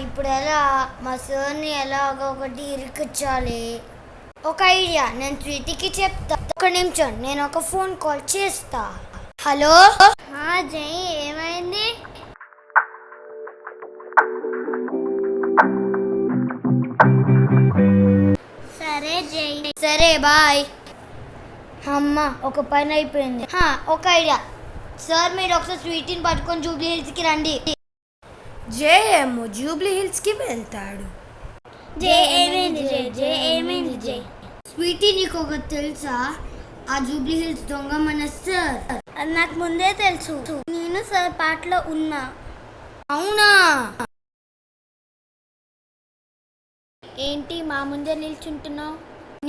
ఇప్పుడు ఎలా మా సార్ని ఎలాగో ఒకటి ఇరికించాలి. ఒక ఐడియా, నేను స్వీటీకి చెప్తా. ఒక నిమిషం, నేను ఒక ఫోన్ కాల్ చేస్తా. హలో జై, ఏమైంది? సరే జై, సరే బాయ్. అమ్మ, ఒక పని అయిపోయింది. ఒక ఐడియా సార్, మీరు ఒకసారి స్వీటీని పట్టుకొని జూబ్లీ హిల్స్కి రండి. జే ఏమో జూబ్లీ హిల్స్కి వెళ్తాడు. జే ఏమైంది? జే ఏమైంది? జే స్వీటీ, నీకు ఒకటి తెలుసా? ఆ జూబ్లీ హిల్స్ దొంగ మన సార్. అది నాకు ముందే తెలుసు, నేను సార్ పాటలో ఉన్నా. అవునా? ఏంటి మా ముందే నిల్చుంటున్నావు?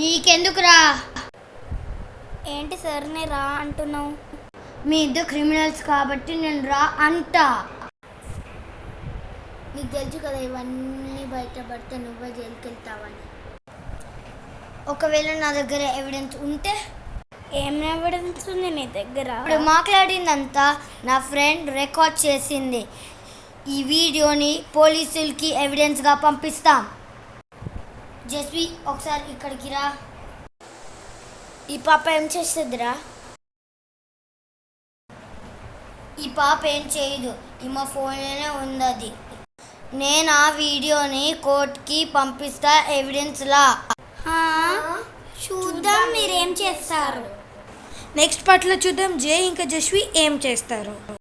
నీకెందుకురా? ఏంటి సార్ని రా అంటున్నావు? మీ ఇద్దరు క్రిమినల్స్ కాబట్టి నేను రా అంటా. నీకు తెలుసు కదా, ఇవన్నీ బయటపడితే నువ్వే జైలుకి వెళ్తావని. ఒకవేళ నా దగ్గర ఎవిడెన్స్ ఉంటే? ఏం ఎవిడెన్స్ ఉంది నీ దగ్గర? ఇప్పుడు మాట్లాడిందంతా నా ఫ్రెండ్ రికార్డ్ చేసింది. ఈ వీడియోని పోలీసులకి ఎవిడెన్స్గా పంపిస్తాం. జస్వి, ఒకసారి ఇక్కడికి రా. ఈ పాప ఏం చేస్తుందిరా? ఈ పాప ఏం చేయదు, మా ఫోన్లోనే ఉంది అది. నేను ఆ వీడియోని కోర్టుకి పంపిస్తా ఎవిడెన్స్లా. చూద్దాం మీరేం చేస్తారు. నెక్స్ట్ పార్ట్లో చూద్దాం జే ఇంకా జస్వి ఏం చేస్తారు.